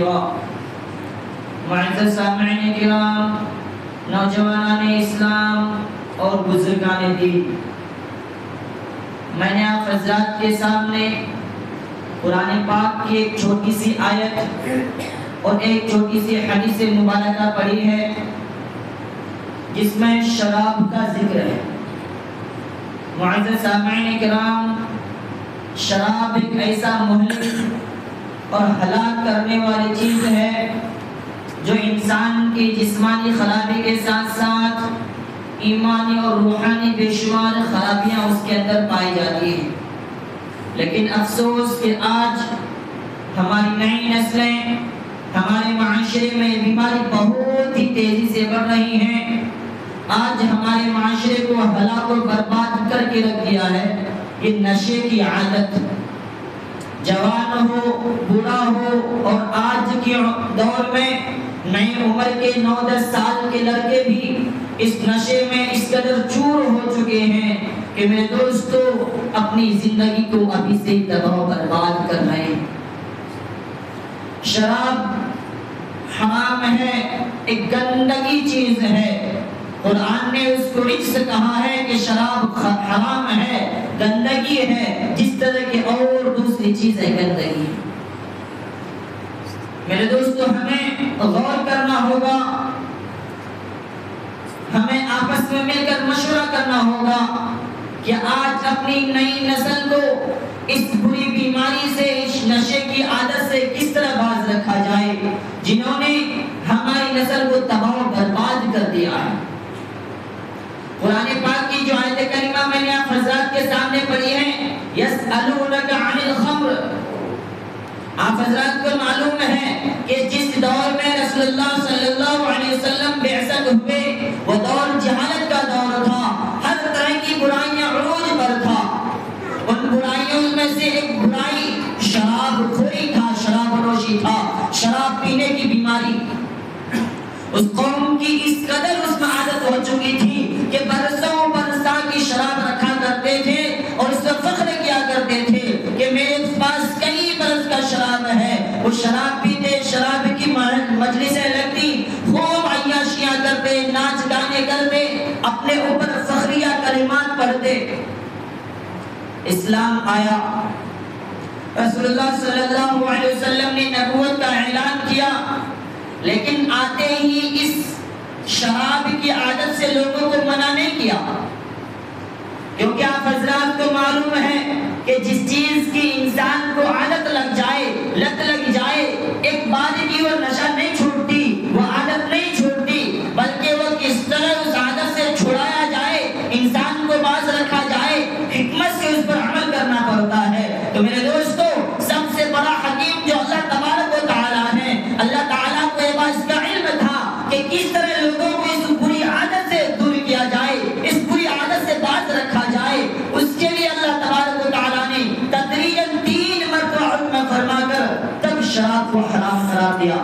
کثیرا۔ معزز سامعین کرام، نوجوانان اسلام اور بزرگان دین، میں نے آپ حضرات کے سامنے قرآن پاک کی ایک چھوٹی سی آیت اور ایک چھوٹی سی حدیث مبارکہ پڑھی ہے جس میں شراب کا ذکر ہے۔ معزز سامعین کرام، شراب ایک ایسا مہلک اور ہلاک کرنے والی چیز ہے جو انسان کی جسمانی خرابی کے ساتھ ساتھ ایمانی اور روحانی بے شمار خرابیاں اس کے اندر پائی جاتی ہیں۔ لیکن افسوس کہ آج ہماری نئی نسلیں، ہمارے معاشرے میں یہ بیماری بہت ہی تیزی سے بڑھ رہی ہیں۔ آج ہمارے معاشرے کو ہلاک و برباد کر کے رکھ دیا ہے یہ نشے کی عادت۔ جوان ہو، بوڑھا ہو، اور آج کے دور میں نئی عمر کے 9-10 سال کے لڑکے بھی اس نشے میں اس قدر چور ہو چکے ہیں کہ میرے دوستو اپنی زندگی کو ابھی سے تباہ و برباد کر رہے ہیں۔ شراب حرام ہے، ایک گندگی چیز ہے۔ قرآن نے اس کو رجس کہا ہے کہ شراب حرام ہے، گندگی ہے، جس طرح کی اور دوسری چیزیں گندگی ہے۔ میرے دوستو ہمیں غور کرنا ہوگا، ہمیں آپس میں مل کر مشورہ کرنا ہوگا کہ آج اپنی نئی نسل کو اس بری بیماری سے، اس نشے کی عادت سے کس طرح باز رکھا جائے جنہوں نے ہماری نسل کو تباہ و برباد کر دیا ہے۔ قرآن پاک کی جو آیت کریمہ میں نے آپ حضرات کے سامنے پڑھی ہے، یسألونک عن الخمر، آپ حضرات کو معلوم ہے کہ جس دور میں رسول اللہ صلی اللہ علیہ وسلم بعثت ہوئے وہ دور جہالت کا دور تھا، ہر طرح کی برائیاں عروج پر تھا۔ ان برائیوں میں سے ایک برائی شراب خوری تھا، شراب نوشی تھا، شراب پینے کی بیماری۔ اس قوم کی اس قدر اس میں عادت ہو چکی تھی کہ برسوں برساں کی شراب رکھا کرتے تھے اور اس پر فخر کیا کرتے تھے کہ میرے پاس کئی برس کا شراب ہے۔ وہ شراب پیتے، شراب کی مجلسیں لگتی، خوب عیاشیاں کرتے، ناچ گانے کرتے، اپنے اوپر فخریہ کلمات پڑھتے۔ اسلام آیا، رسول اللہ صلی اللہ علیہ وسلم نے نبوت کا اعلان کیا، لیکن آتے ہی اس شراب کی عادت سے لوگوں کو منع نہیں کیا، کیونکہ آپ حضرات کو معلوم ہے کہ جس چیز کی انسان کو عادت لگ جائے، لت لگ جائے، ایک بار کی وہ نشہ نہیں چھوڑتی، وہ عادت نہیں چھوڑتی، بلکہ وہ کس طرح اس عادت سے چھڑایا جائے، انسان کو باز رکھا جائے، حکمت سے اس پر عمل کرنا پڑتا ہے۔ تو میرے دوستو، سب سے بڑا حکیم جو اللہ تبارک و تعالیٰ ہے، اللہ تعالیٰ کو یہ بات کا علم تھا کہ کس طرح لوگوں کو اس بری عادت سے دور کیا جائے، اس بری عادت سے باز رکھا جائے۔ اس کے لیے اللہ تبارک و تعالیٰ نے تدریجاً 3 مرتبہ حکم فرما کر تب شراب کو حرام قرار دیا۔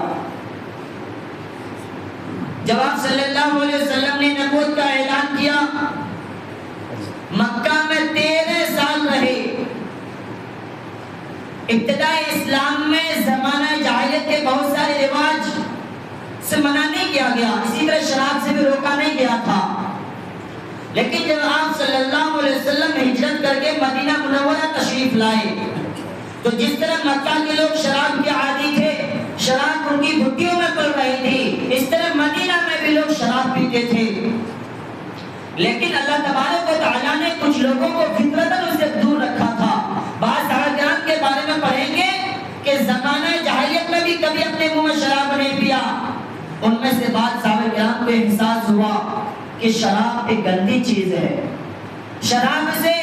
جب آپ صلی اللہ علیہ وسلم نے نبوت کا اعلان کیا، مکہ میں 13 سال رہے۔ ابتدائی اسلام میں زمانہ جاہلیت کے بہت سارے رواج سے منع نہیں کیا گیا، اسی طرح شراب سے بھی روکا نہیں گیا تھا، لیکن جب آپ صلی اللہ علیہ وسلم ہجرت کر کے مدینہ منورہ تشریف لائے تو جس طرح مکہ کے لوگ شراب کے عادی تھے، شراب ان کی بھٹیوں میں پڑ رہی تھی، اس طرح مدینہ میں بھی لوگ شراب پیتے تھے۔ لیکن اللہ تبارک و تعالیٰ نے کچھ لوگوں کو فطرتاً اس سے دور رکھا تھا۔ بعض صحابہ کرام کے بارے میں پڑھیں گے کہ زمانہ جاہلیت میں بھی کبھی اپنے منہ میں شراب نہیں پیا۔ ان میں سے بعض صحابہ کرام کو احساس ہوا کہ شراب ایک گندی چیز ہے، شراب سے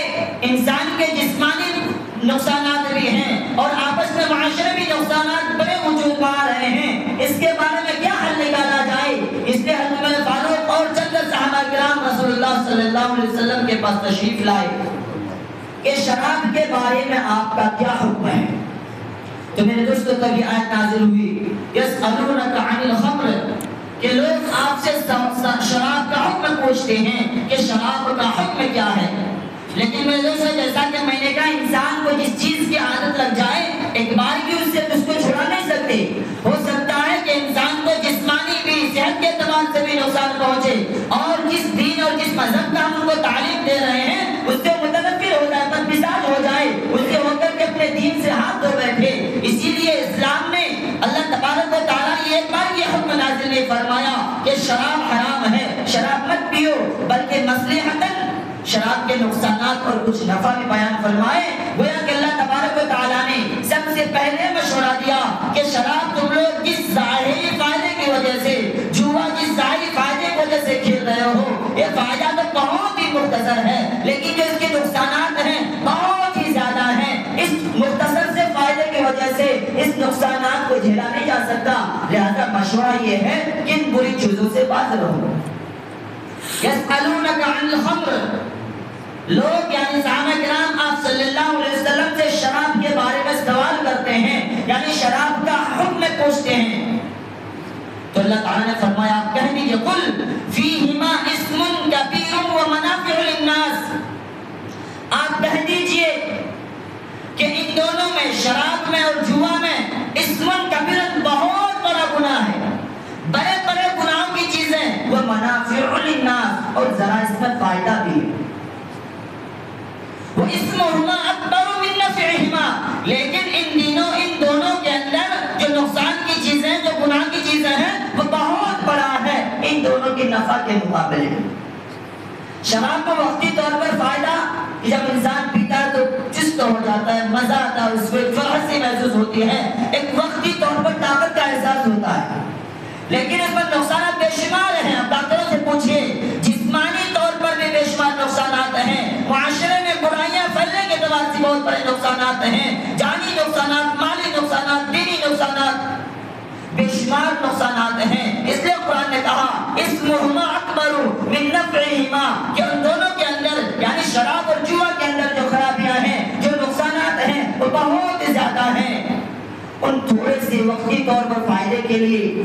انسان کے جسمانی نقصانات بھی ہیں اور آپس میں معاشرے بھی نقصانات بڑے وجود میں آ رہے ہیں، اس کے بارے میں کیا حل نکالا جائے؟ اس لیے حضرت فاروق اور چند صحابہ کرام رسول اللہ صلی اللہ علیہ وسلم کے پاس تشریف لائے کہ شراب کے بارے میں آپ کا کیا حکم ہے؟ تو میرے دوستوں کبھی آیت نازل ہوئی یسألونک عن الخمر، کہ لوگ آپ سے شراب کا حکم پوچھتے ہیں کہ شراب کا حکم کیا ہے۔ لیکن میرے دوستوں جیسا کہ میں نے کہا، انسان کو جس چیز کی عادت لگ جائے ایک بار بھی اس سے اس کو چھڑا نہیں سکتے۔ ہو سکتا فرمایا کہ شراب حرام ہے، شراب مت پیو، بلکہ مصلحتاً شراب کے نقصانات اور کچھ نفع بھی بیان فرمائے۔ گویا کہ اللہ تبارک و تعالیٰ نے سب سے پہلے مشورہ دیا کہ شراب تم لوگ جس ظاہری فائدے کی وجہ سے، جوا جس ظاہری فائدے کی وجہ سے کھیل رہے ہو، یہ فائدہ تو بہت ہی مختصر ہے، لیکن جو اس کے نقصانات ہیں بہت ہی زیادہ ہیں۔ اس مختصر سے فائدے کی وجہ سے اس نقصانات کو جھیلا نہیں جا سکتا، لہذا مشورہ یہ ہے کہ ان بری چیزوں سے باز رہو۔ یسألونک عن الخمر، لوگ یعنی صحابہ کرام آپ صلی اللہ علیہ وسلم سے شراب کے بارے میں سوال کرتے ہیں، یعنی شراب کا حکم پوچھتے ہیں، تو اللہ تعالیٰ نے فرمایا آپ کہہ دیجئے قل فیہما اسم کبیر ومنافع للناس، آپ کہہ دیجئے کہ ان دونوں میں، شراب میں اور جوا میں، اسم کبیر بہت بڑا گناہ ہے، بڑے بڑے گناہوں کی چیزیں، وہ منافع للناس اور ذرا اس میں فائدہ بھی ہے، وہ اسمہما اکبر من نفعہما، لیکن ان دونوں کے اندر جو نقصان کی چیزیں، جو گناہ کی چیزیں ہیں وہ بہت بڑا ہے ان دونوں کے نفع کے مقابلے میں۔ شراب کو وقتی طور پر فائدہ، جب انسان پیتا ہے تو چست ہو جاتا ہے، مزہ آتا ہے، اس کو ایک فرحت سی محسوس ہوتی ہے، ایک وقتی طور پر طاقت کا احساس ہوتا ہے، لیکن اس پر نقصانات بے شمار ہیں۔ اب ڈاکٹروں سے پوچھئے، جسمانی طور پر بھی بے شمار نقصانات ہیں، معاشرے میں برائیاں پھیلنے کے اعتبار سے بہت بڑے نقصانات ہیں، جانی نقصانات، مالی نقصانات، دینی نقصانات، بے شمار نقصانات ہیں۔ اس لیے قرآن نے کہا اسمہما اکبر من نفعہما، کہ ان دونوں کے اندر یعنی شراب اور جوا کے اندر جو خرابیاں ہیں، جو نقصانات ہیں وہ بہت زیادہ ہیں۔ ان تھوڑے سے وقتی طور پر فائدے کے لیے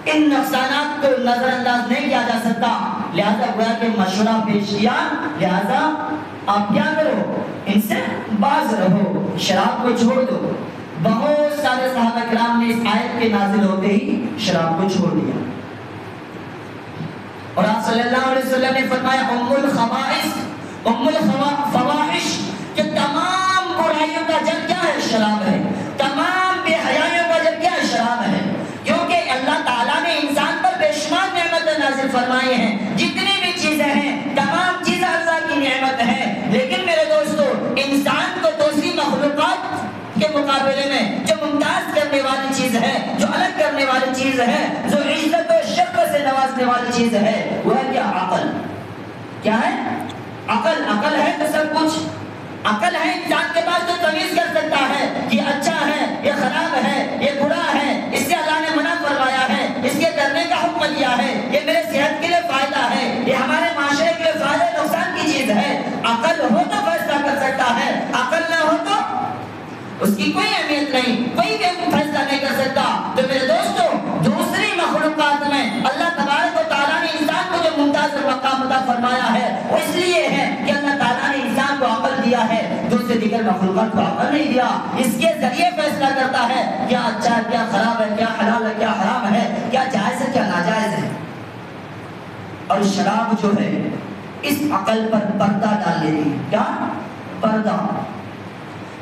ان نقصانات کو نظر انداز نہیں کیا جا سکتا، لہذا گویا کہ مشورہ پیش کیا، لہذا آپ کیا کرو، ان سے باز رہو، شراب کو چھوڑ دو۔ بہت سارے صحابہ کرام نے اس آیت کے نازل ہوتے ہی شراب کو چھوڑ دیا، اور آپ صلی اللہ علیہ وسلم نے فرمایا ام الخبائث، ام الفواحش، کہ تمام برائیوں کا جڑ کیا ہے؟ شراب ہے، تمام بے حیائیوں کا جڑ کیا ہے؟ شراب ہے، کیونکہ اللہ تعالیٰ نے انسان پر بے شمار نعمتیں نازل فرمائی ہیں، جتنی بھی چیزیں ہیں تمام چیزیں اللہ کی نعمت ہیں، لیکن میرے دوستو انسان کو دوسری مخلوقات کے مقابلے میں جو ممتاز کرنے والی چیز ہے، جو الگ کرنے والی چیز ہے، جو عزت و شرف سے نوازنے والی چیز ہے، وہ ہے کیا؟ عقل۔ کیا ہے؟ عقل۔ عقل ہے تو سب کچھ، عقل ہے انسان کے پاس تو تمیز کر سکتا ہے کہ اچھا ہے، یہ خراب ہے، یہ برا ہے، اس سے اللہ نے منع فرمایا ہے، اس کے کرنے کا حکم دیا ہے، یہ میرے صحت کے لیے فائدہ ہے، یہ ہمارے معاشرے کے لیے فائدہ نقصان کی چیز ہے۔ عقل ہو تو فیصلہ کر سکتا ہے، عقل نہ ہو تو اس کی کوئی اہمیت نہیں، کوئی بھی فیصلہ نہیں کر سکتا۔ تو میرے دوستو دوسری مخلوقات میں اللہ تبارک و تعالیٰ نے انسان کو جو ممتاز مقام عطا فرمایا ہے وہ اس لیے ہے کہ اللہ تعالیٰ نے انسان کو عقل دیا ہے، دوسرے دیگر مخلوقات کو عقل نہیں دیا، اس کے ذریعے فیصلہ کرتا ہے کیا اچھا ہے، کیا خراب ہے، کیا حلال ہے، کیا حرام ہے، کیا جائز ہے، کیا ناجائز ہے۔ اور شراب جو ہے اس عقل پر پردہ ڈال دیتی ہے۔ کیا؟ پردہ۔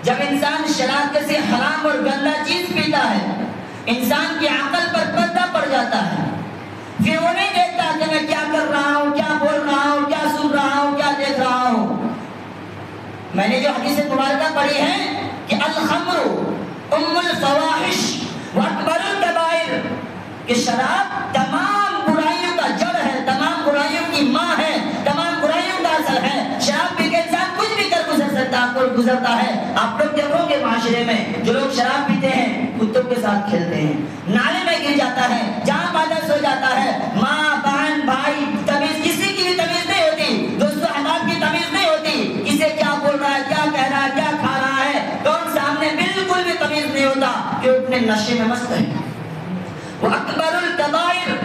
جب انسان شراب جیسے حرام اور گندا چیز پیتا ہے، انسان کی عقل پر پردہ پڑ جاتا ہے، پھر وہ نہیں دیکھتا کہ میں کیا کر رہا ہوں، کیا بول رہا ہوں، کیا سن رہا ہوں، کیا دیکھ رہا ہوں۔ میں نے جو حدیث مبارکہ پڑھی ہے کہ الخمر ام الفواحش واکبر الکبائر، کہ شراب تمام برائیوں کا جڑ ہے، تمام برائیوں کی ماں ہے، تمام برائیوں کا اصل ہے۔ شراب پی کے انسان کچھ بھی کر گزرتا ہے۔ آپ لوگ دیکھو گے معاشرے میں جو لوگ شراب پیتے ہیں کتوں کے ساتھ کھیلتے ہیں، نالے میں گر جاتا ہے، جہاں بادل سو جاتا ہے، ماں بہن بھائی تمیز، کسی کی بھی تمیز نہیں ہوتی، دوستوں احباب کی تمیز نہیں ہوتی، کسے کیا بول رہا ہے، کیا کہہ رہا ہے، کیا کھا رہا ہے، کون سامنے بالکل بھی تمیز نہیں ہوتا، کہ اپنے نشے میں مست ہے۔ وہ اکبر الکبائر،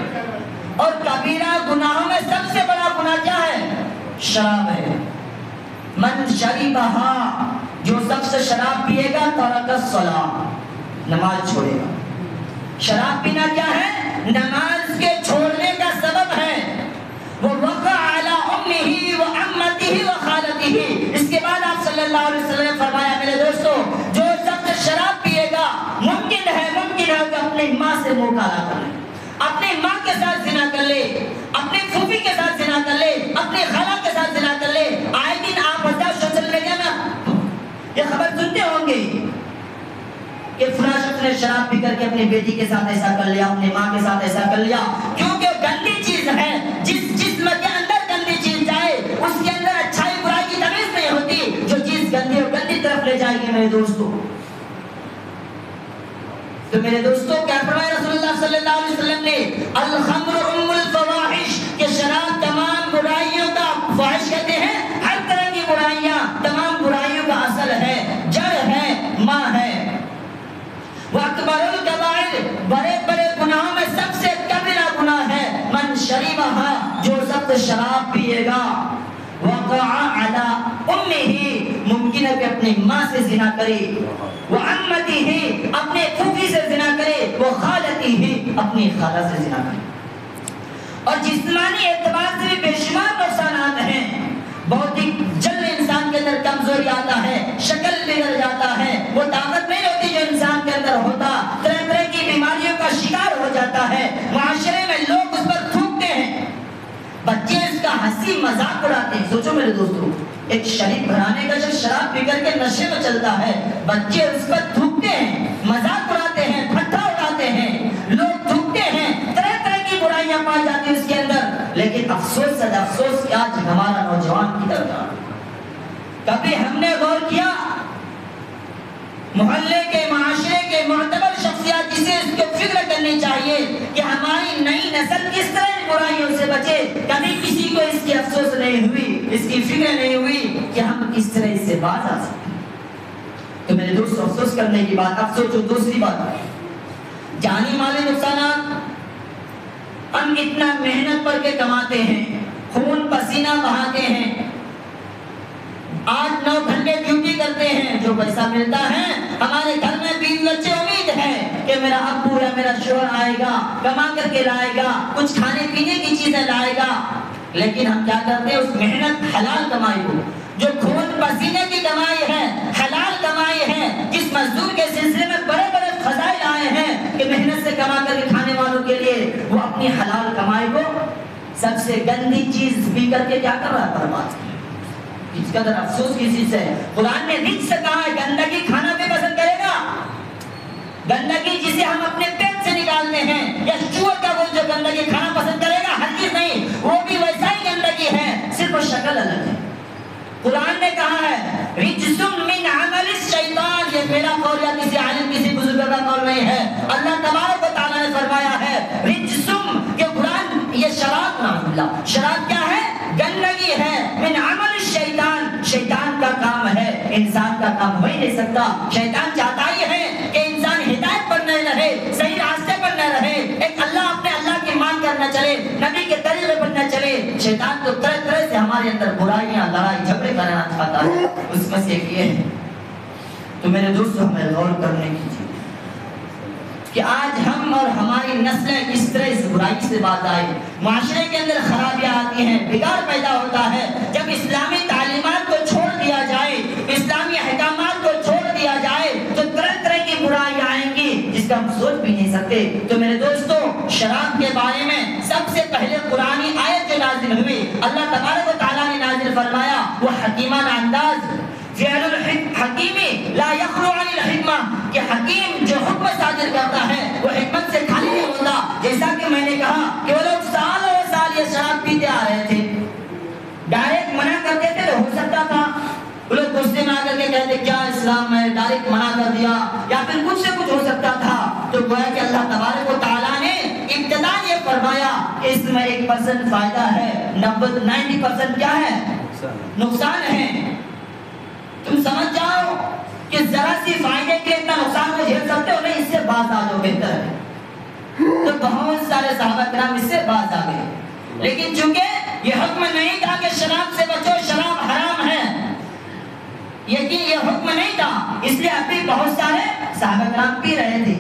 اور کبیرہ گناہوں میں سب سے بڑا گناہ کیا ہے؟ شراب ہے۔ من شربہا، جو شخص شراب پیے گا ترک الصلاۃ، نماز چھوڑے گا۔ شراب پینا کیا ہے؟ نماز کے چھوڑنے کا سبب ہے۔ وہ وقع علی امہ و عمتہ و خالتہ، اس کے بعد آپ صلی اللہ علیہ وسلم نے فرمایا میرے دوستو جو شخص شراب پیے گا ممکن ہے کہ اپنی ماں سے منہ کالا کر لے، اپنے اپنی ماں کے ساتھ زنا کر لے، اپنی پھوپھی کے ساتھ زنا کر لے، اپنی خالہ کے ساتھ زنا کر لے، آئے دن آپ سوشل میڈیا میں یہ خبر سنتے ہوں گے کہ فلاں شخص نے شراب پی کر کے اپنی بیٹی کے ساتھ ایسا کر لیا، اپنی ماں کے ساتھ ایسا کر لیا، کیونکہ گندی چیز ہے۔ جس جسم کے اندر گندی چیز جائے اس کے اندر اچھائی برائی کی تمیز نہیں ہوتی، جو چیز گندی اور گندی طرف لے جائے گی میرے دوستوں۔ تو میرے دوستوں کیا فرمایا رسول اللہ صلی اللہ علیہ وسلم نے؟ الخمر ام الفواحش، کہ شراب تمام برائیوں کا، فواحش کہتے ہیں ہر طرح کی برائیاں، تمام برائیوں کا اصل ہے، جڑ ہے، ماں ہے۔ وَأَكْبَرُ الْكَبَائِرِ، بڑے بڑے گناہوں میں سب سے کبیرہ گناہ ہے من شربها، جو سب شراب پیے گا۔ وقع علی امہ، ممکن ہے کہ اپنی ماں سے زنا کرے، وعمتہ، اپنے پھوپھی سے زنا کرے، وخالتہ، اپنی خالہ سے زنا کرے۔ اور جسمانی اعتبار سے بھی بے شمار نقصانات ہیں، بہت ہی جلد انسان کے اندر کمزوری آتا ہے، شکل بگڑ جاتا ہے، وہ طاقت نہیں ہوتی جو انسان کے اندر ہوتا، طرح طرح کی بیماریوں کا شکار ہو جاتا ہے، معاشرے میں لوگ اس پر تھوکتے ہیں، بچے اس کا ہنسی مذاق اڑاتے ہیں۔ سوچو میرے دوستو، ایک شریف گھرانے کا جو شراب پی کر کے نشے میں چلتا ہے، بچے اس پر تھوکتے ہیں، مذاق اڑاتے ہیں، پھٹا اڑاتے ہیں، لوگ تھوکتے ہیں، طرح طرح کی برائیاں پائی جاتی ہیں اس کے اندر۔ لیکن افسوس سے افسوس کہ آج ہمارا نوجوان کدھر گیا؟ کبھی ہم نے غور کیا محلے کے، معاشرے کے معتبر شخصیات جسے اس کو فکر کرنی چاہیے کہ ہماری نئی نسل کس طرح برائیوں سے بچے، کبھی کسی کو اس کی افسوس نہیں ہوئی، اس کی فکر نہیں ہوئی کہ ہم کس طرح اس سے باز آ سکتے ہیں۔ تو میرے دوست افسوس کرنے کی بات، افسوس جو دوسری بات، جانی مالی نقصانات، ہم اتنا محنت پر کے کماتے ہیں، خون پسینہ بہاتے ہیں، 8-9 گھنٹے ڈیوٹی کرتے ہیں، جو پیسہ ملتا ہے ہمارے گھر میں 20 بچے امید ہے کہ میرا ابو یا میرا شوہر آئے گا، کما کر کے لائے گا، کچھ کھانے پینے کی چیزیں لائے گا۔ لیکن ہم کیا کرتے ہیں؟ اس محنت حلال کمائی کو، جو خون پسینے کی کمائی ہے، حلال کمائی ہے، جس مزدور کے سلسلے میں بڑے بڑے فضائل آئے ہیں کہ محنت سے کما کر کے کھانے والوں کے لیے، وہ اپنی حلال کمائی کو سب سے گندی چیز پی کر کے کیا کر رہا ہے؟ برباد۔ اس قدر افسوس کسی سے ہے۔ قرآن نے رجس سے کہا ہے، گندگی کھانا بھی پسند کرے گا، گندگی جسے ہم اپنے پیٹ سے نکالتے ہیں، یا چوہے کا گوشت جو گندگی کھانا پسند کرے گا، ہرگز نہیں، وہ بھی ویسا ہی گندگی ہے، صرف شکل الگ ہے۔ قرآن نے کہا ہے رجس من عمل الشیطان، یہ میرا قول یا کسی عالم کسی بزرگ کا قول نہیں ہے، اللہ تبارک و تعالیٰ نے فرمایا ہے رجس، کہ قرآن یہ شراب، نعوذ باللہ، شراب کیا ہے؟ گندگی ہے، من عمل الشیطان، شیطان کا کام ہے، انسان کا کام ہو ہی نہیں سکتا۔ شیطان چاہتا ہی ہے کہ انسان ہدایت پر نہ رہے، صحیح راستے پر نہ رہے، ایک اپنے اللہ کی مان کر نہ چلے، نبی کے طریقے پر نہ چلے۔ شیطان تو طرح طرح سے ہمارے اندر برائیاں، لڑائی جھگڑے کرنا چاہتا ہے، اس میں سے ایک یہ ہے۔ تو میرے دوستو ہمیں غور کرنے کی کہ آج ہم اور ہماری نسلیں کس طرح اس برائی سے باز آئے، معاشرے کے اندر خرابیاں آتی ہیں، بگاڑ پیدا ہوتا ہے۔ جب اسلامی تعلیمات کو چھوڑ دیا جائے، اسلامی احکامات کو چھوڑ دیا جائے، تو طرح طرح کی برائیاں آئیں گی جس کا ہم سوچ بھی نہیں سکتے۔ تو میرے دوستو، شراب کے بارے میں سب سے پہلے قرآنی آیت جو نازل ہوئی، اللہ تبارک و تعالیٰ نے نازل فرمایا، وہ حکیمانہ انداز، فعل الحکیم لا یخلو عن الحکمہ، کہ حکیم جو حکم صادر کرتا ہے وہ حکمت سے خالی نہیں ہوتا۔ جیسا کہ میں نے کہا کہ وہ لوگ سال اور سال یہ شراب پیتے آ رہے تھے، ڈائریکٹ منع کرتے تھے تو ہو سکتا تھا وہ لوگ غصے میں آ کر کے کہتے کیا اسلام میں ڈائریکٹ منع کر دیا، یا پھر کچھ سے کچھ ہو سکتا تھا۔ تو گویا کہ اللہ تبارک و تعالیٰ نے ابتدا یہ فرمایا کہ اس میں 1% فائدہ ہے، 90% کیا ہے؟ نقصان ہے۔ تم سمجھ جاؤ کہ ذرا سی فائدے کے اتنا نقصان کو جھیل سکتے ہو نہیں، اس سے باز آ جاؤ، بہتر ہے۔ تو بہت سارے صحابہ کرام اس سے باز آ گئے، لیکن چونکہ یہ حکم نہیں تھا کہ شراب سے بچو، شراب حرام ہے، یہ حکم نہیں تھا، اس لیے اب بھی بہت سارے صحابہ کرام پی رہے تھے۔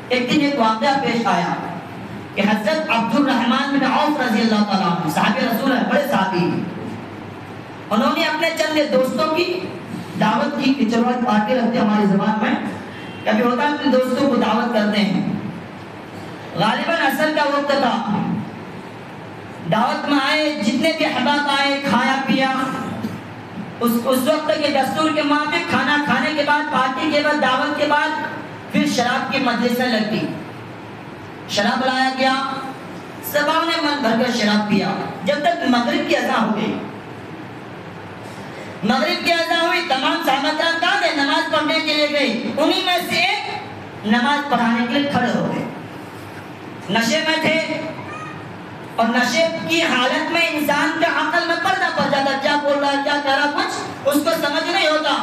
ایک دن ایک واقعہ پیش آیا کہ حضرت عبد الرحمن بن عوف رضی اللہ تعالیٰ عنہ، صحابی رسول ہیں، بڑے صحابی، انہوں نے اپنے چند دوستوں کی دعوت کی کہ چلو ایک پارٹی رکھتے ہماری زبان میں، کبھی ہوتا ہے اپنے دوستوں کو دعوت کرتے ہیں۔ غالباً عصر کا وقت تھا، دعوت میں آئے، جتنے بھی احباب آئے، کھایا پیا۔ اس وقت کے دستور کے موافق کھانا کھانے کے بعد، پارٹی کے بعد، دعوت کے بعد پھر شراب کی مجلسیں لگتی، شراب لایا گیا، سبھوں نے من بھر کر شراب پیا جب تک مغرب کی اذان ہو گئی۔ مغرب کی اذان ہوئی، تمام صحابہ کرام کہاں گئے؟ نماز پڑھنے کے لیے گئے۔ انہی میں سے ایک نماز پڑھانے کے لیے کھڑے ہو گئے۔ نشے میں تھے اور نشے کی حالت میں انسان کا عقل میں پردہ پڑ جاتا، کیا بول رہا ہے، کیا کہہ رہا، کچھ اس کو سمجھ نہیں ہوتا۔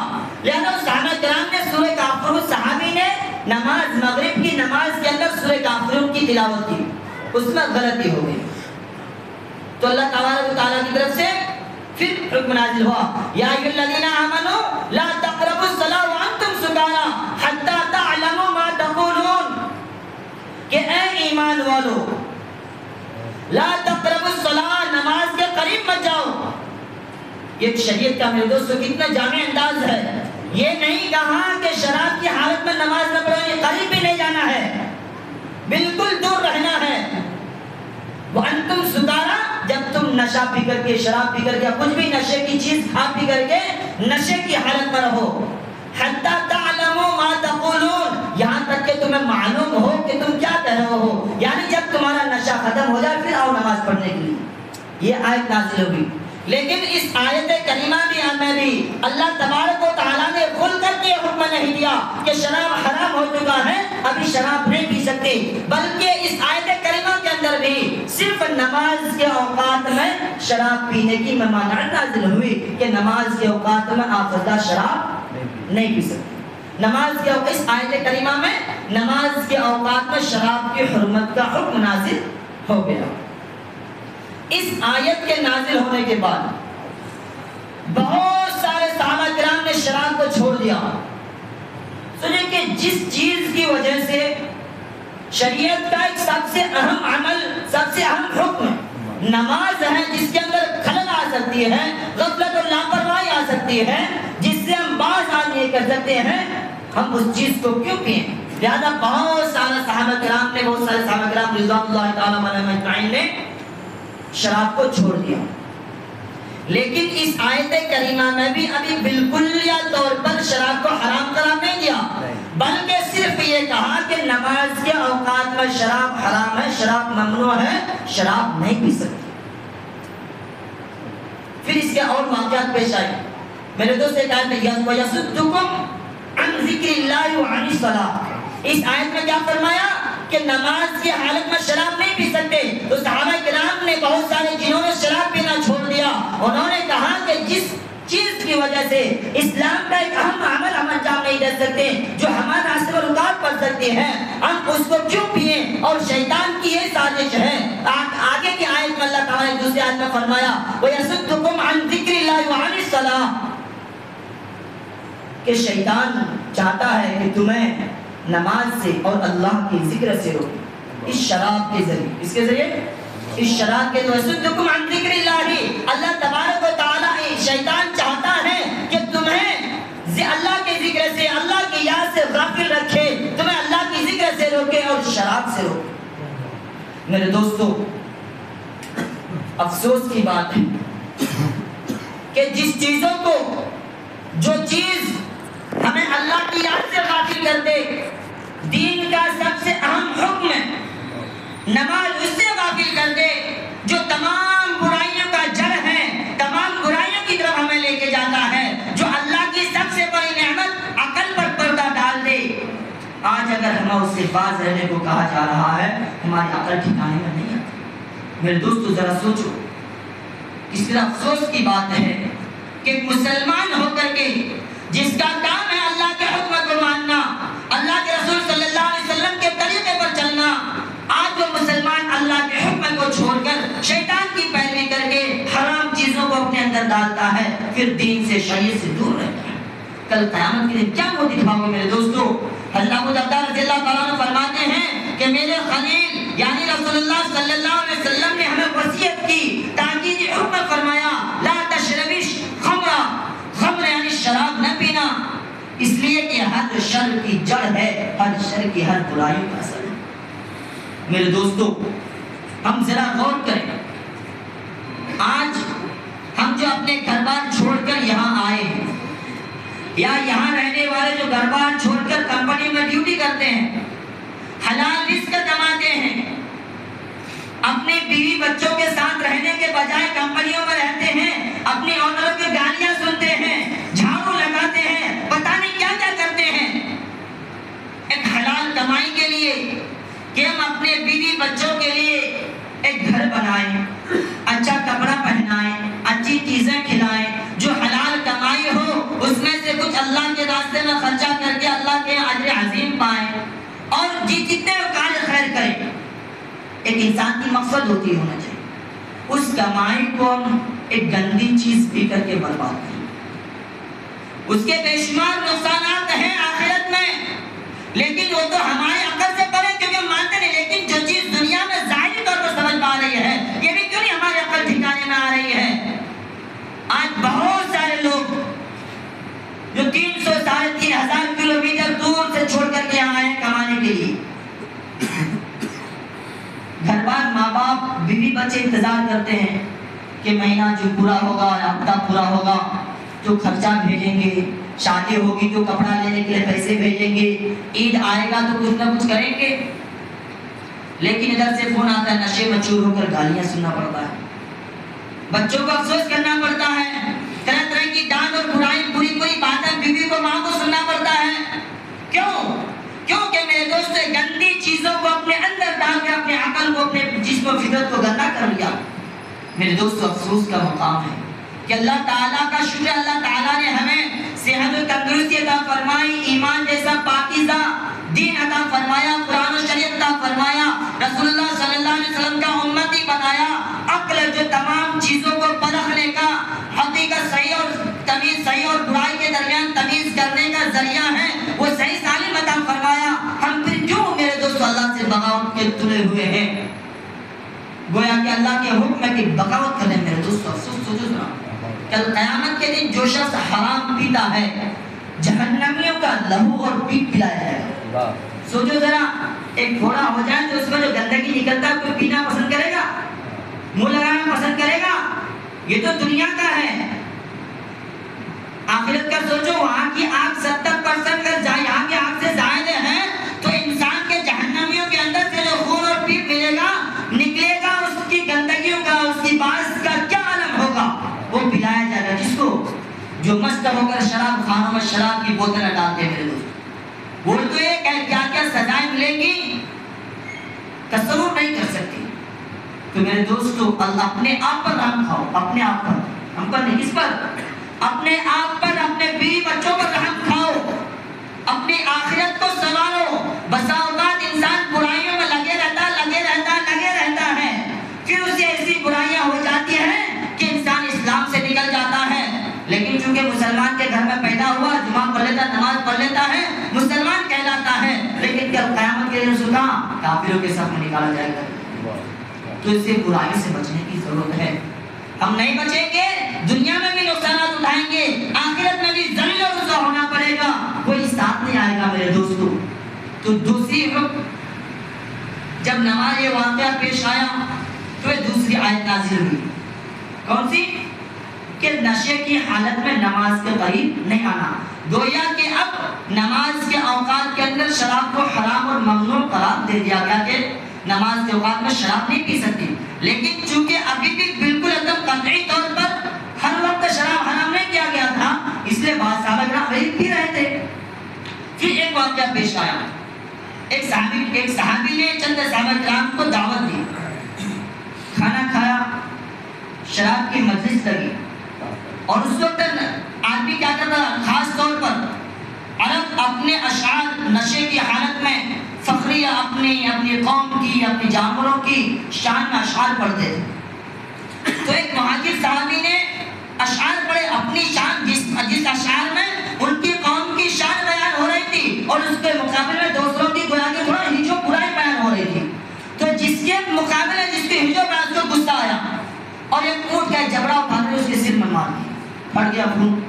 لہذا صحابہ کرام نے سورہ کافرون، صحابی نے نماز، مغرب کی نماز کے اندر سورہ کافرون کی تلاوت کی، اس میں غلطی ہو گئی تو اللہ تبارک و تعالیٰ کی طرف سے پھر حکم نازل ہوا، یا ایھا الذین آمنوا لا تقربوا الصلاۃ وانتم سکارى حتی تعلموا ما تقولون، کہ اے ایمان والو لا تقربوا الصلاۃ، نماز کے قریب مت جاؤ۔ یہ شریعت کا میرے دوستو کتنا جامع انداز ہے۔ یہ نہیں کہا کہ شراب کی حالت میں نماز نہ پڑھو، یہ قریب بھی نہیں جانا ہے، بالکل دور رہنا ہے۔ وانتم سکارى، جب تم نشہ پی کر کے، شراب پی کر کے، کچھ بھی نشے کی چیز کھا پی کر کے نشے کی حالت میں رہو۔ حتی تعلموا ما تقولون، یہاں تک کہ تمہیں معلوم ہو کہ تم کیا کہہ رہے ہو، یعنی جب تمہارا نشہ ختم ہو جائے پھر آؤ نماز پڑھنے کے لیے۔ یہ آیت نازل ہوئی، لیکن اس آیت کریمہ میں بھی اللہ تبارک و تعالیٰ نے کھل کر کے حکم نہیں دیا کہ شراب حرام ہو چکا ہے، ابھی شراب نہیں پی سکتے، بلکہ اس آیت کریمہ کے اندر بھی صرف نماز کے اوقات میں شراب پینے کی ممانعت نازل ہوئی کہ نماز کے اوقات میں آپ شراب نہیں پی سکتے۔ نماز کے اس آیت کریمہ میں نماز کے اوقات میں شراب کی حرمت کا حکم نازل ہو گیا۔ اس آیت کے نازل ہونے کے بعد بہت سارے صحابہ کرام نے شراب کو چھوڑ دیا۔ سنیں کہ جس چیز کی وجہ سے شریعت کا ایک سب سے اہم عمل، سب سے اہم حکم نماز ہے، جس کے اندر خلل آ سکتی ہے، غفلت اور لاپرواہی آ سکتی ہے، جس سے ہم باز آ نہیں کر سکتے ہیں، ہم اس چیز کو کیوں پئیں؟ لہذا بہت سارے صحابہ کرام نے، بہت سارے صحابہ کرام رضوان اللہ تعالیٰ علیہم اجمعین نے شراب کو چھوڑ دیا۔ لیکن اس آیت کریمہ میں بھی ابھی بالکلیہ طور پر شراب کو حرام قرار نہیں دیا، بلکہ صرف یہ کہا کہ نماز کے اوقات میں شراب حرام ہے، شراب ممنوع ہے، شراب نہیں پی سکتے۔ پھر اس کے اور واقعات پیش آئے۔ میرے دوست ایک آیت میں وَيَصُدُّكُمْ عَنْ ذِكْرِ اللَّهِ وَعَنِ الصَّلَاةِ، اس آیت میں کیا فرمایا کہ نماز کی حالت میں شراب نہیں پی سکتے، تو صحابہ کرام نے بہت سارے جنہوں نے شراب پینا چھوڑ دیا، انہوں نے کہا کہ جس چیز کی وجہ سے اسلام کا ایک اہم عمل ہم انجام نہیں دے سکتے، جو ہمارے راستے میں رکاوٹ پڑ سکتی ہے، ہم اس کو کیوں پیئیں؟ اور شیطان کی یہ سازش ہے۔ آگے کی آیت میں اللہ تعالیٰ نے دوسری آیت میں فرمایا وَيَصُدُّكُمْ عَنْ ذِكْرِ اللَّهِ وَعَنِ الصَّلَاةِ، کہ شیطان چاہتا ہے کہ تمہیں نماز سے اور اللہ کے ذکر سے روکے، اس شراب کے ذریعے، اس کے ذریعے، اس شراب کے وَيَصُدُّكُمْ عَنْ ذِكْرِ اللَّهِ، اللہ تبارک و تعالیٰ شیطان چاہتا ہے کہ تمہیں اللہ کے ذکر سے، اللہ کی یاد سے غافل رکھے، تمہیں اللہ کی ذکر سے روکے اور شراب سے روکے۔ میرے دوستو، افسوس کی بات ہے کہ جس چیزوں کو، جو چیز ہمیں اللہ کی یاد سے غافل کر دے، دین کا سب سے اہم حکم ہے، نماز اس سے غافل کر دے جو تمام برائیوں کا جڑ ہے، تمام برائیوں کی طرف ہمیں لے کے جاتا ہے، جو اللہ کی سب سے بڑی نعمت عقل پر پردہ ڈال دے۔ آج اگر ہمیں اس سے باز رہنے کو کہا جا رہا ہے، ہماری عقل ٹھکانے میں نہیں آتی۔ میرے دوستو ذرا سوچو، اس طرح افسوس کی بات ہے کہ مسلمان ہو کر کے جس کا کام ہے اللہ کے حکم کو ماننا، اللہ کے رسول صلی اللہ علیہ وسلم کے طریقے پر چلنا، آج وہ مسلمان اللہ کے حکم کو چھوڑ کر شیطان کی پیروی کر کے حرام چیزوں کو اپنے اندر ڈالتا ہے، پھر دین سے، شریعت سے دور رہتا ہے۔ کل قیامت کے دن کیا وہ دکھاؤ گے میرے دوستو؟ اللہ ابو الدرداء رضی اللہ تعالیٰ عنہ فرماتے ہیں کہ میرے خلیل یعنی رسول اللہ صلی اللہ علیہ وسلم نے ہمیں وصیت کی، تاکیدی حکم فرمایا لا تشربی خمرہ، خمر یعنی شراب نہ پینا، اس لیے کہ ہر شر کی جڑ ہے، ہر شر کی، ہر برائیوں کا اثر ہے۔ میرے دوستو ہم ذرا غور کریں، آج ہم جو اپنے گھر بار چھوڑ کر یہاں آئے ہیں، یا یہاں رہنے والے جو گھر بار چھوڑ کر کمپنی میں ڈیوٹی کرتے ہیں، حلال رزق کماتے ہیں، اپنے بیوی بچوں کے ساتھ رہنے کے بجائے کمپنیوں میں رہتے ہیں، اپنی آنروں کی گالیاں سنتے ہیں، جھاڑو لگاتے ہیں، پتہ نہیں کیا کیا کرتے ہیں ایک حلال کمائی کے لیے کہ ہم اپنے بیوی بچوں کے لیے ایک گھر بنائیں، اچھا کپڑا پہنائیں، اچھی چیزیں کھلائیں، جو حلال کمائی ہو اس میں سے کچھ اللہ کے راستے میں خرچہ کر کے اللہ کے اجر عظیم پائیں، اور جتنے کار خیر کریں۔ ایک انسان کی مقصد ہوتی ہونا چاہیے، اس کمائی کو ہم ایک گندی چیز پی کر کے برباد کریں، اس کے بے شمار نقصانات ہیں آخرت میں، لیکن وہ تو ہمارے عقل سے پرے کیونکہ ہم مانتے نہیں، لیکن جو چیز دنیا میں ظاہری طور پر سمجھ پا رہی ہے یہ بھی کیوں نہیں ہماری عقل ٹھکانے میں آ رہی ہے۔ آج بہت سارے لوگ جو 300 ساڑھے 3000 کلومیٹر دور سے چھوڑ کر کے آئے ہیں کمانے کے لیے، گھر بار ماں باپ بیوی بچے انتظار کرتے ہیں کہ مہینہ جو پورا ہوگا، ہفتہ پورا ہوگا تو خرچہ بھیجیں گے، شادی ہوگی تو کپڑا لینے کے لیے پیسے بھیجیں گے، عید آئے گا تو کچھ نہ کچھ کریں گے، لیکن ادھر سے فون آتا ہے، نشے میں چور ہو کر گالیاں سننا پڑتا ہے، بچوں کو افسوس کرنا پڑتا ہے، طرح طرح کی ڈانٹ اور برائی، بری بری باتیں بیوی کو ماں کو سننا پڑتا ہے۔ کیونکہ میرے دوست گندی چیزوں کو اپنے اندر ڈال کے اپنے عقل کو، اپنے جسم و فطرت کو گندا کر لیا۔ میرے دوست افسوس کا مقام ہے کہ اللہ تعالیٰ کا شکر، اللہ تعالیٰ نے ہمیں صحت و تندرستی عطا فرمائی، ایمان جیسا پاکیزہ دین عطا فرمایا، قرآن و شریعت عطا فرمایا، رسول اللہ صلی اللہ علیہ وسلم کا امتی بنایا، عقل جو تمام چیزوں کو پرکھنے کا، حقیقت صحیح اور تمیز، صحیح اور برائی کے درمیان تمیز کرنے کا ذریعہ ہے، وہ صحیح سالم عطا فرمایا۔ ہم پھر کیوں میرے دوست اللہ سے بغاوت کے تلے ہوئے ہیں؟ گویا کہ اللہ کے حکم ہے کہ بغاوت کریں۔ میرے دوست افسوس سوچو ذرا، کل قیامت کے دن جو شخص حرام پیتا ہے جہنمیوں کا لہو اور پیپ پلایا جائے گا۔ سوچو ذرا، ایک گھوڑا ہو جائے تو اس میں جو گندگی نکلتا ہے کوئی پینا پسند کرے گا؟ منہ لگانا پسند کرے گا؟ یہ تو دنیا کا ہے۔ آخرت کا سوچو، وہاں کی آگ 70% اگر یہاں کی آگ سے زائد ہے تو انسان کے جہنمیوں کے اندر سے جو خون اور پیپ ملے گا، نکلے گا، اس کی گندگیوں کا، اس کی باعث کا کیا عالم ہوگا؟ وہ پلایا جائے گا جس کو جو مست ہو کر شراب خانوں میں شراب کی بوتلیں ڈالتے ہیں۔ میرے دوست وہ تو یہ کہ کیا کیا سزائیں ملیں گی تصور نہیں کر سکتی۔ تو میرے دوستو اپنے آپ پر رحم کھاؤ، اپنے آپ پر، ہم پر نہیں، کس پر؟ اپنے آپ پر، اپنے بیوی بچوں پر رحم کھاؤ، اپنی آخرت کو سنوارو۔ بسا اوقات انسان برائیوں میں لگے رہتا ہے، پھر اسے ایسی برائیاں ہو جاتی ہیں کہ انسان اسلام سے نکل جاتا ہے، لیکن چونکہ مسلمان کے گھر میں پیدا ہوا، جمعہ پڑھ لیتا، نماز پڑھ لیتا ہے، مسلمان کہلاتا ہے، لیکن کل قیامت کے دن سنا کافروں کے صف میں نکالا جائے گا۔ تو اس سے برائی سے بچنے کی ضرورت ہے۔ ہم نہیں بچیں گے، دنیا میں بھی نقصانات اٹھائیں گے، آخرت میں بھی ذلیل و رسوا ہونا پڑے گا، کوئی ساتھ نہیں آئے گا میرے دوستو۔ تو دوسری حکم، جب نماز یہ واقعہ پیش آیا تو یہ دوسری آیت نازل ہوئی، کون سی؟ کہ نشے کی حالت میں نماز کے قریب نہیں آنا۔ گویا کہ اب نماز کے اوقات کے اندر شراب کو حرام اور ممنوع قرار دے دیا گیا کہ نماز کے اوقات میں شراب نہیں پی سکتی، لیکن چونکہ ابھی بھی بالکل ایک دم قطعی طور پر ہر وقت شراب حرام نہیں کیا گیا تھا، اس لیے بعض صحابہ کرام وہی پی رہے تھے۔ پھر ایک واقعہ پیش آیا، ایک صحابی نے چند صحابہ کرام کو دعوت دی، کھانا کھایا، شراب کی مجلس لگی، اور اس وقت آدمی کیا کرتا ہے، خاص طور پر عرب اپنے اشعار نشے کی حالت میں فخریہ اپنی قوم کی، اپنی جانوروں کی شان میں اشعار پڑھتے تھے۔ تو ایک مہاجر صحابی نے اشعار پڑھے، اپنی شان، جس اشعار میں ان کی قوم کی شان بیان ہو رہی تھی، اور اس کے مقابلے میں دوسروں کی گویا کہ تھوڑا ہجو برائی بیان ہو رہی تھی۔ تو جس کے مقابلے جس کی ہجو بیان، اس کو غصہ آیا اور ایک اونٹ کا جبڑا اٹھا کر اس کے سر میں مار دیا، پھٹ گیا خون۔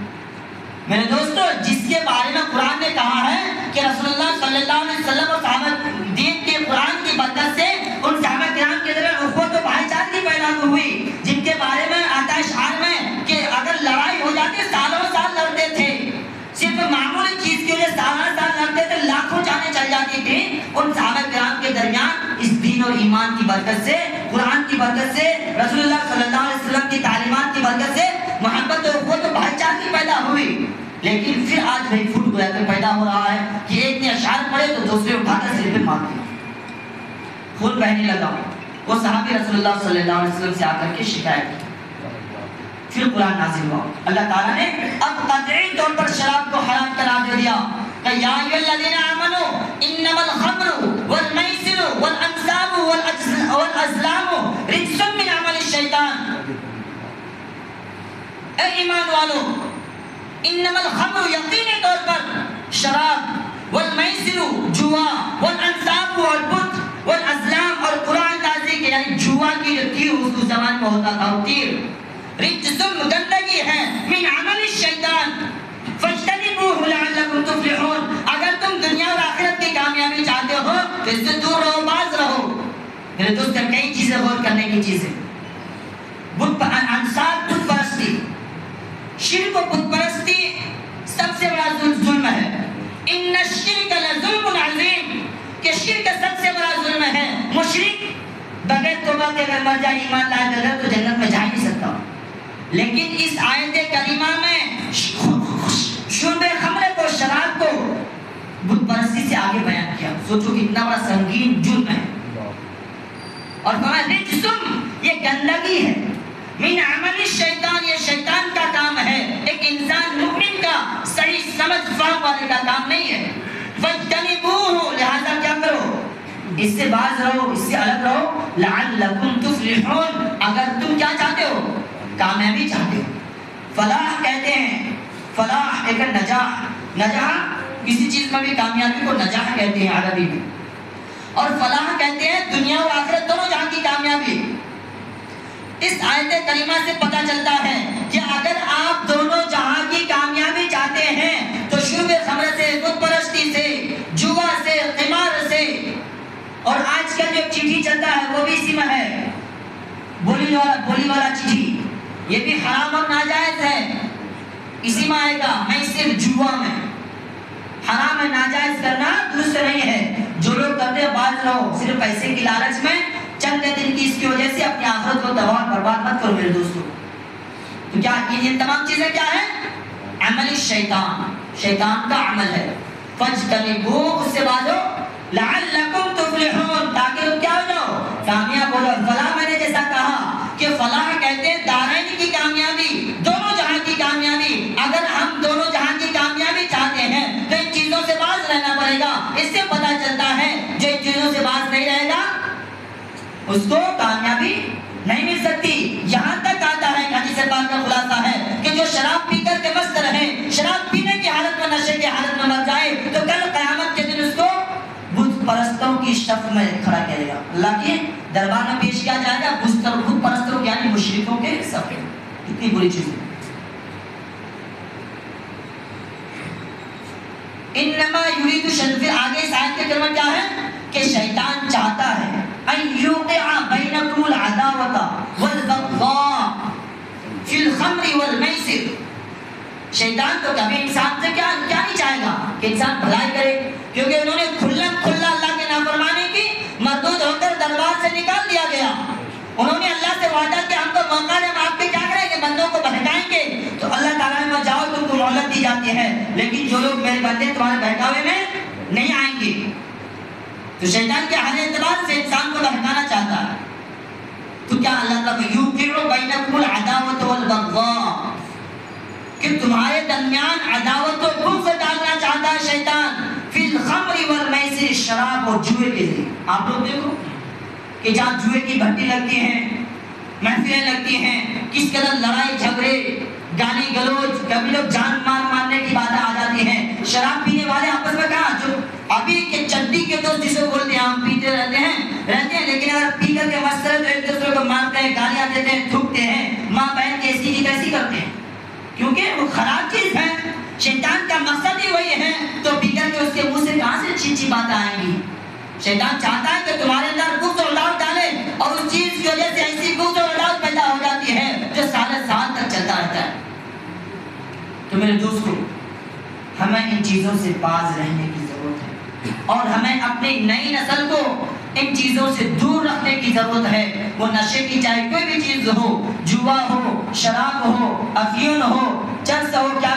میرے دوستو، جس کے بارے میں قرآن نے کہا ہے کہ رسول اللہ صلی اللہ علیہ وسلم اور صحابہ دین کے قرآن کی برکت سے کی تھی، ان صحابہ کرام کے درمیان اس دین اور ایمان کی برکت سے، قرآن کی برکت سے، رسول اللہ صلی اللہ علیہ وسلم کی تعلیمات کی برکت سے محبت اور قوت و بھائی چارگی پیدا ہوئی۔ لیکن پھر آج وہی فوٹ گویا کہ پیدا ہو رہا ہے کہ ایک نے اشعار پڑھے تو دوسرے اٹھا کر سر پہ مار دیا، خون بہنے لگا۔ وہ صحابی رسول اللہ صلی اللہ علیہ وسلم سے آ کر کے شکایت کی، پھر قرآن نازل ہوا۔ اللہ تعالیٰ نے اب قطعی طور پر شراب کو حرام قرار دے دیا کہ یا ایھا الذین آمنوا انما الخمر والمیسر والانصاب والازلام رجس من عمل الشیطان۔ اے ایمان والو، انما الخمر یقینی طور پر شراب، والمیسر جوا، والانصاب اور بت، والازلام اور قرآن تازی کے یعنی جوا کی جو تیر اس زمان میں ہوتا تھا وہ تیر، رجسم گندگی ہے، من عمل الشیطان فاجتنبوہ لعلکم تفلحون۔ اگر تم دنیا اور آخرت کی کامیابی چاہتے ہو تو اس سے دور رہو، باز رہو۔ میرے دوست کئی چیزیں غور کرنے کی چیزیں، انصاب بت پرستی، شرک و بت پرستی سب سے بڑا ظلم ہے۔ ان الشرک لظلم عظیم، کہ شرک سب سے بڑا ظلم ہے۔ مشرک بغیر توبہ کے اگر مر جائے ایمان لائے بغیر تو جنت میں جا ہی نہیں سکتا۔ لیکن اس آیت کریمہ میں شرب خمر کو، شراب کو بت پرستی سے آگے بیان کیا۔ سوچو کتنا بڑا سنگین جرم ہے۔ اور فرمایا رجسم، یہ گندگی ہے، من عمل الشیطان، یہ شیطان کا کام ہے، ایک انسان مومن کا صحیح سمجھ فہم والے کا کام نہیں ہے۔ فاجتنبوہ، لہذا کیا کرو، اس سے باز رہو، اس سے الگ رہو، لعلکم تفلحون، اگر تم کیا چاہتے ہو، کامیابی چاہتے ہو۔ فلاح کہتے ہیں، فلاح ایک نجاح، نجاح کسی چیز میں بھی کامیابی کو نجاح کہتے ہیں عربی میں، اور فلاح کہتے ہیں دنیا اور آخرت دونوں جہاں کی کامیابی۔ اس آیت کریمہ سے پتہ چلتا ہے کہ اگر آپ دونوں جہاں کی کامیابی چاہتے ہیں تو شرب خمر سے، بت پرستی سے، جوا سے، قمار سے، اور آج کل جو چٹھی چلتا ہے وہ بھی اسی میں ہے، بولی والا چٹھی، یہ بھی حرام اور ناجائز ہے، اسی میں آئے گا۔ میں صرف جوا میں حرام ہے، ناجائز کرنا درست نہیں ہے۔ جو لوگ کرتے ہیں باز رہو، صرف پیسے کی لالچ میں چند دن کی اس کی وجہ سے اپنی آخرت کو تباہ برباد مت کرو میرے دوستو۔ تو کیا یہ تمام چیزیں کیا ہے؟ عمل الشیطان، شیطان کا عمل ہے۔ فاجتنبوہ، اس سے بازو، لعلکم تفلحون، تاکہ تم کیا ہو جاؤ، کامیاب ہو جاؤ۔ فلاح میں نے جیسا کہا کہ فلاح کہتے ہیں دارین کی کامیابی، دونوں جہاں کی کامیابی۔ اگر ہم دونوں جہاں کی کامیابی چاہتے ہیں تو ان چیزوں سے باز رہنا پڑے گا۔ اس سے پتہ چلتا ہے جو ان چیزوں سے باز نہیں رہے گا اس کو کامیابی نہیں مل سکتی۔ یہاں تک آتا ہے، حدیث پاک کا خلاصہ ہے کہ جو شراب پی کر کے مست رہے، شراب پینے کی حالت میں، نشے کی حالت میں مر جائے تو کل قیامت کے دن اس کو بت پرستوں کی صف میں کھڑا کیا جائے گا، اللہ کے دربار میں پیش کیا جائے گا، بت پرستوں یعنی مشرکوں کے صف میں۔ کتنی بری چیز ہے۔ انما یرید الشیطان، آگے اس آیت کے کلمہ کیا ہے کہ شیطان چاہتا ہے ان یوقع بینکم العداوۃ والبغضاء فی الخمر والمیسر۔ شیطان تو کبھی انسان سے کیا نہیں چاہے گا کہ انسان بھلائی کرے، کیونکہ انہوں نے کھلا اللہ کے نافرمانی کی، مردود ہو کر دربار سے نکال دیا گیا۔ انہوں نے اللہ سے وعدہ کیا ہم کو موقع دیں، ہم آپ پہ کیا کریں گے، بندوں کو بہکائیں گے، تو اللہ تعالیٰ نے جاؤ تم کو مہلت دی جاتی ہے، لیکن جو لوگ میرے بندے تمہارے بہکاوے میں نہیں آئیں گے۔ تو شیطان کے ہر اعتبار سے انسان کو بہکانا چاہتا ہے۔ تو کیا اللہ تعالیٰ یوقع بینکم العداوۃ والبغضاء، کہ تمہارے درمیان عداوت و بغض ڈالنا چاہتا ہے شیطان، فی الخمر والمیسر، شراب اور جوئے کے ذریعے۔ آپ لوگ دیکھو کہ جہاں جوئے کی بھٹی لگتی ہیں، محفلیں لگتی ہیں، کس قدر لڑائی جھگڑے، گالی گلوچ، کبھی لوگ جان مارنے کی باتیں آ جاتی ہیں۔ شراب پینے والے آپس میں کہاں، جو ابھی کے چڈی کے دوست جسے بولتے ہیں، ہم پیتے رہتے ہیں، لیکن اگر پی کر کے مست رہے تو ایک دوسرے کو مارتے ہیں، گالیاں دیتے ہیں، تھوکتے ہیں، ماں بہن کی ایسی کی تیسی کرتے ہیں، کیونکہ وہ خراب چیز ہے۔ شیطان کا مقصد ہی وہی ہے، تو پی کر کے اس کے منہ سے کہاں سے اچھی باتیں آئیں گی۔ شیطان چاہتا ہے کہ تمہارے اندر بغض اور عداوت ڈالے، اور اس چیز کی وجہ سے ایسی بغض اور عداوت پیدا ہو جاتی ہے جو سارے سال تک چلتا رہتا ہے۔ تو میرے دوستو، ہمیں ان چیزوں سے باز رہنے کی ضرورت ہے۔ اور ہمیں اپنی نئی نسل کو ان چیزوں سے دور رکھنے کی ضرورت ہے۔ وہ نشے کی چاہے کوئی بھی چیز ہو، جوا ہو، شراب ہو، افیون ہو، چرس ہو، کیا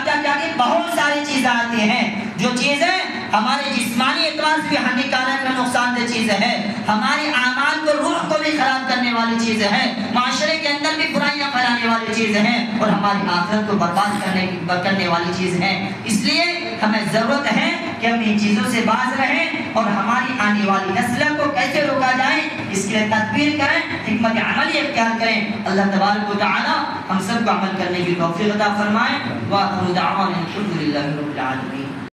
بہت ساری چیزیں آتی ہیں جو چیزیں ہمارے جسمانی اعتبار سے بھی ہانیکارک اور نقصان دہ چیزیں ہیں، ہمارے اعمال کو، روح کو بھی خراب کرنے والی چیزیں ہیں، معاشرے کے اندر بھی برائیاں پھیلانے والی چیزیں ہیں اور ہماری آخرت کو برباد کرنے والی چیز ہیں۔ اس لیے ہمیں ضرورت ہے کہ ہم ان چیزوں سے باز رہیں اور ہماری آنے والی نسلوں کو کیسے روکا جائے اس کے لیے تدبیر کریں، حکمت عملی اختیار کریں۔ اللہ تبارک و تعالی ہم سب کو عمل کرنے کی توفیق عطا فرمائے۔ وآخر دعوانا الحمد للہ رب العالمین۔